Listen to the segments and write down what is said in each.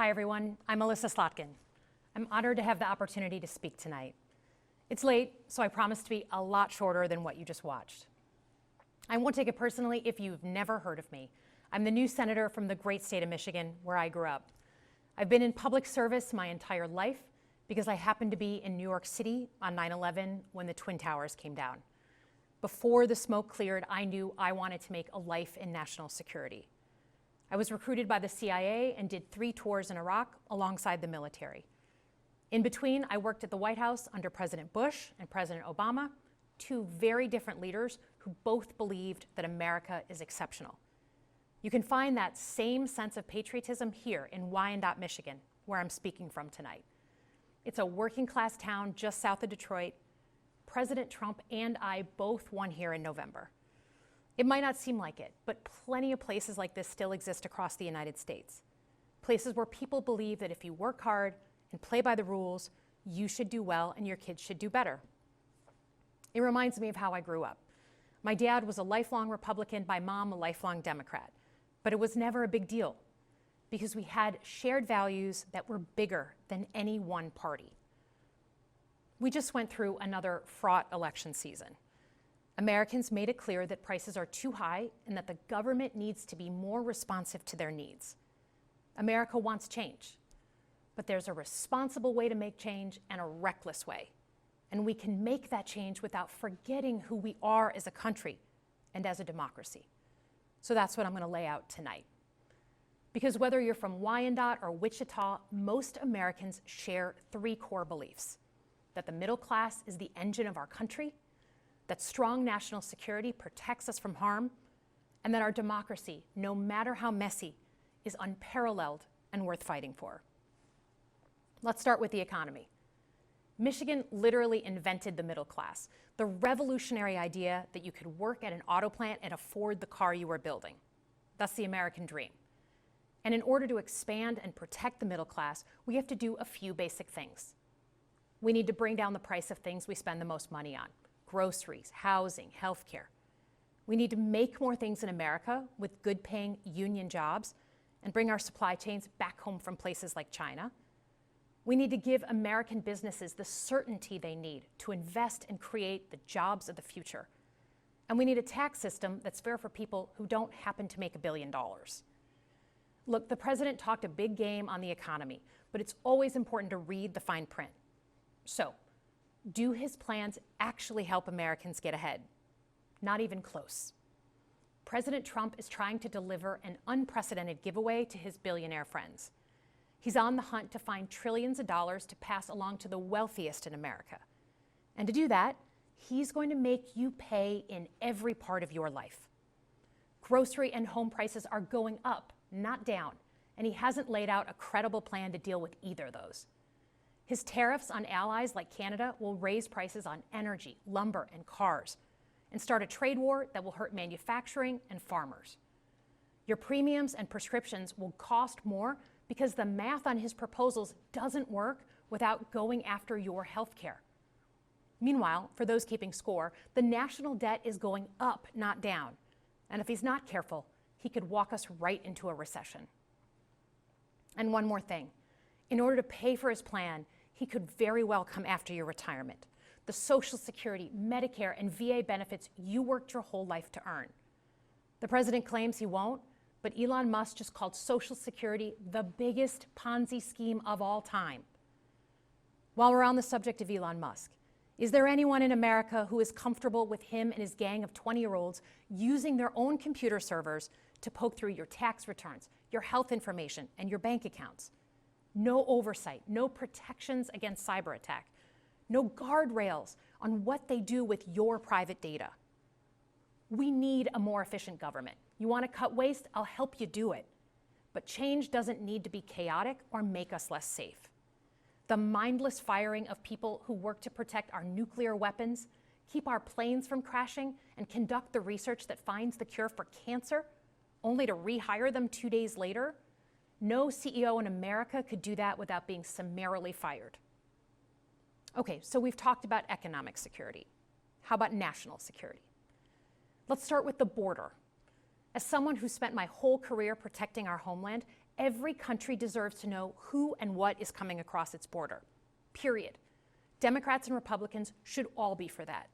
Hi everyone, I'm Elissa Slotkin. I'm honored to have the opportunity to speak tonight. It's late, so I promise to be a lot shorter than what you just watched. I won't take it personally if you've never heard of me. I'm the new senator from the great state of Michigan, where I grew up. I've been in public service my entire life because I happened to be in New York City on 9/11 when the Twin Towers came down. Before the smoke cleared, I knew I wanted to make a life in national security. I was recruited by the CIA and did 3 tours in Iraq alongside the military. In between, I worked at the White House under President Bush and President Obama, 2 very different leaders who both believed that America is exceptional. You can find that same sense of patriotism here in Wyandotte, Michigan, where I'm speaking from tonight. It's a working class town just south of Detroit. President Trump and I both won here in November. It might not seem like it, but plenty of places like this still exist across the United States. Places where people believe that if you work hard and play by the rules, you should do well and your kids should do better. It reminds me of how I grew up. My dad was a lifelong Republican, my mom a lifelong Democrat, but it was never a big deal because we had shared values that were bigger than any one party. We just went through another fraught election season. Americans made it clear that prices are too high and that the government needs to be more responsive to their needs. America wants change, but there's a responsible way to make change and a reckless way. And we can make that change without forgetting who we are as a country and as a democracy. So that's what I'm going to lay out tonight. Because whether you're from Wyandotte or Wichita, most Americans share 3 core beliefs: that the middle class is the engine of our country, that strong national security protects us from harm, and that our democracy, no matter how messy, is unparalleled and worth fighting for. Let's start with the economy. Michigan literally invented the middle class, the revolutionary idea that you could work at an auto plant and afford the car you were building. That's the American dream. And in order to expand and protect the middle class, we have to do a few basic things. We need to bring down the price of things we spend the most money on: groceries, housing, healthcare. We need to make more things in America with good-paying union jobs and bring our supply chains back home from places like China. We need to give American businesses the certainty they need to invest and create the jobs of the future. And we need a tax system that's fair for people who don't happen to make $1 billion. Look, the president talked a big game on the economy, but it's always important to read the fine print. So, do his plans actually help Americans get ahead? Not even close. President Trump is trying to deliver an unprecedented giveaway to his billionaire friends. He's on the hunt to find trillions of dollars to pass along to the wealthiest in America. And to do that, he's going to make you pay in every part of your life. Grocery and home prices are going up, not down, and he hasn't laid out a credible plan to deal with either of those. His tariffs on allies like Canada will raise prices on energy, lumber, and cars, and start a trade war that will hurt manufacturing and farmers. Your premiums and prescriptions will cost more because the math on his proposals doesn't work without going after your health care. Meanwhile, for those keeping score, the national debt is going up, not down. And if he's not careful, he could walk us right into a recession. And one more thing. In order to pay for his plan, he could very well come after your retirement, the Social Security, Medicare, and VA benefits you worked your whole life to earn. The president claims he won't, but Elon Musk just called Social Security the biggest Ponzi scheme of all time. While we're on the subject of Elon Musk, is there anyone in America who is comfortable with him and his gang of 20-year-olds using their own computer servers to poke through your tax returns, your health information, and your bank accounts? No oversight, no protections against cyber attack, no guardrails on what they do with your private data. We need a more efficient government. You want to cut waste? I'll help you do it. But change doesn't need to be chaotic or make us less safe. The mindless firing of people who work to protect our nuclear weapons, keep our planes from crashing, and conduct the research that finds the cure for cancer, only to rehire them 2 days later, no CEO in America could do that without being summarily fired. Okay, so we've talked about economic security. How about national security? Let's start with the border. As someone who spent my whole career protecting our homeland, every country deserves to know who and what is coming across its border, period. Democrats and Republicans should all be for that.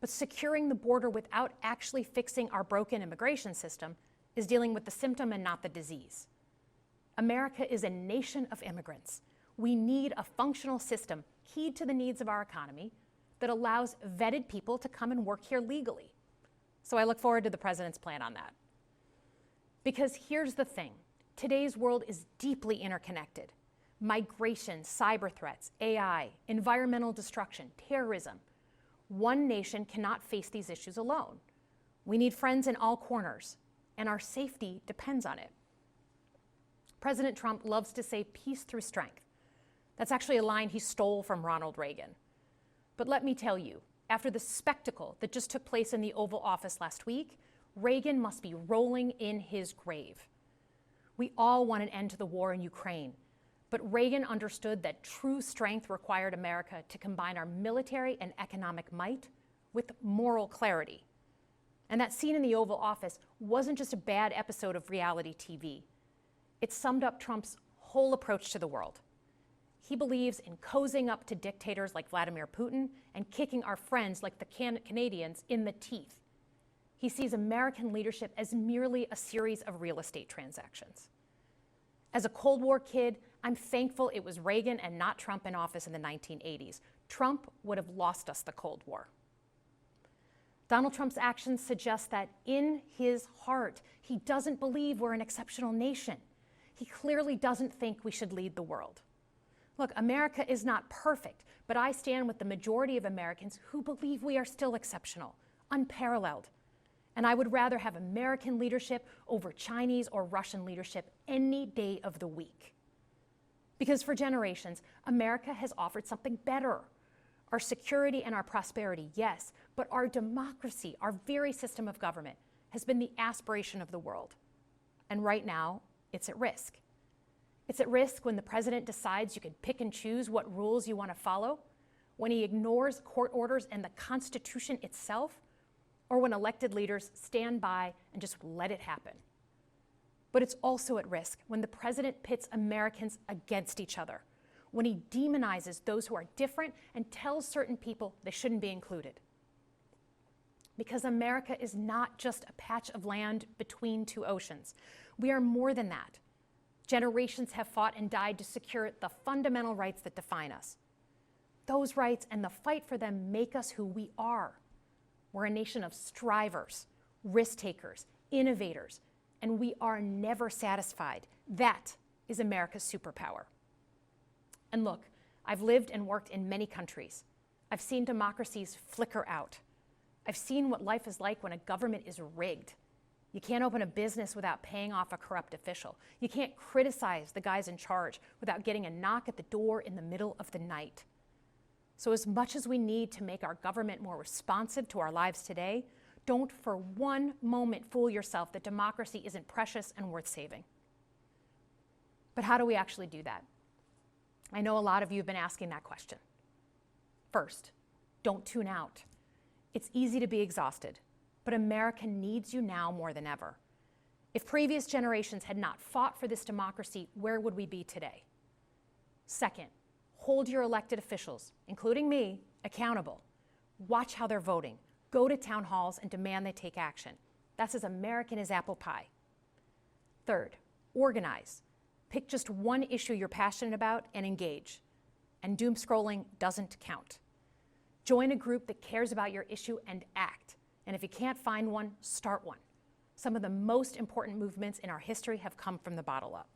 But securing the border without actually fixing our broken immigration system is dealing with the symptom and not the disease. America is a nation of immigrants. We need a functional system keyed to the needs of our economy that allows vetted people to come and work here legally. So I look forward to the president's plan on that. Because here's the thing, today's world is deeply interconnected. Migration, cyber threats, AI, environmental destruction, terrorism. One nation cannot face these issues alone. We need friends in all corners, and our safety depends on it. President Trump loves to say peace through strength. That's actually a line he stole from Ronald Reagan. But let me tell you, after the spectacle that just took place in the Oval Office last week, Reagan must be rolling in his grave. We all want an end to the war in Ukraine, but Reagan understood that true strength required America to combine our military and economic might with moral clarity. And that scene in the Oval Office wasn't just a bad episode of reality TV. It summed up Trump's whole approach to the world. He believes in cozying up to dictators like Vladimir Putin and kicking our friends like the Canadians in the teeth. He sees American leadership as merely a series of real estate transactions. As a Cold War kid, I'm thankful it was Reagan and not Trump in office in the 1980s. Trump would have lost us the Cold War. Donald Trump's actions suggest that in his heart, he doesn't believe we're an exceptional nation. He clearly doesn't think we should lead the world. Look, America is not perfect, but I stand with the majority of Americans who believe we are still exceptional, unparalleled. And I would rather have American leadership over Chinese or Russian leadership any day of the week. Because for generations, America has offered something better. Our security and our prosperity, yes, but our democracy, our very system of government, has been the aspiration of the world. And right now, it's at risk. It's at risk when the president decides you can pick and choose what rules you want to follow, when he ignores court orders and the Constitution itself, or when elected leaders stand by and just let it happen. But it's also at risk when the president pits Americans against each other, when he demonizes those who are different and tells certain people they shouldn't be included. Because America is not just a patch of land between two oceans. We are more than that. Generations have fought and died to secure the fundamental rights that define us. Those rights and the fight for them make us who we are. We're a nation of strivers, risk takers, innovators, and we are never satisfied. That is America's superpower. And look, I've lived and worked in many countries. I've seen democracies flicker out. I've seen what life is like when a government is rigged. You can't open a business without paying off a corrupt official. You can't criticize the guys in charge without getting a knock at the door in the middle of the night. So as much as we need to make our government more responsive to our lives today, don't for one moment fool yourself that democracy isn't precious and worth saving. But how do we actually do that? I know a lot of you have been asking that question. First, don't tune out. It's easy to be exhausted, but America needs you now more than ever. If previous generations had not fought for this democracy, where would we be today? Second, hold your elected officials, including me, accountable. Watch how they're voting. Go to town halls and demand they take action. That's as American as apple pie. Third, organize. Pick just one issue you're passionate about and engage. And doom scrolling doesn't count. Join a group that cares about your issue and act. And if you can't find one, start one. Some of the most important movements in our history have come from the bottom up.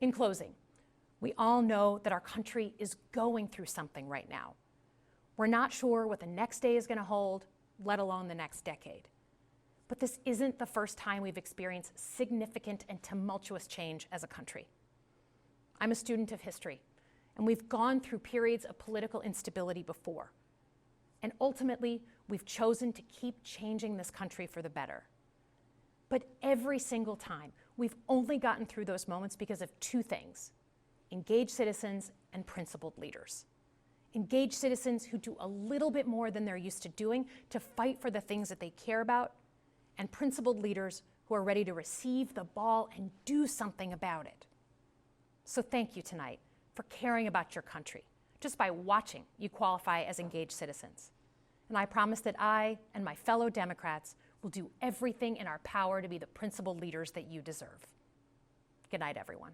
In closing, we all know that our country is going through something right now. We're not sure what the next day is going to hold, let alone the next decade. But this isn't the first time we've experienced significant and tumultuous change as a country. I'm a student of history, and we've gone through periods of political instability before. And ultimately, we've chosen to keep changing this country for the better. But every single time, we've only gotten through those moments because of two things: engaged citizens and principled leaders. Engaged citizens who do a little bit more than they're used to doing to fight for the things that they care about, and principled leaders who are ready to receive the ball and do something about it. So thank you tonight for caring about your country. Just by watching, you qualify as engaged citizens. And I promise that I and my fellow Democrats will do everything in our power to be the principled leaders that you deserve. Good night, everyone.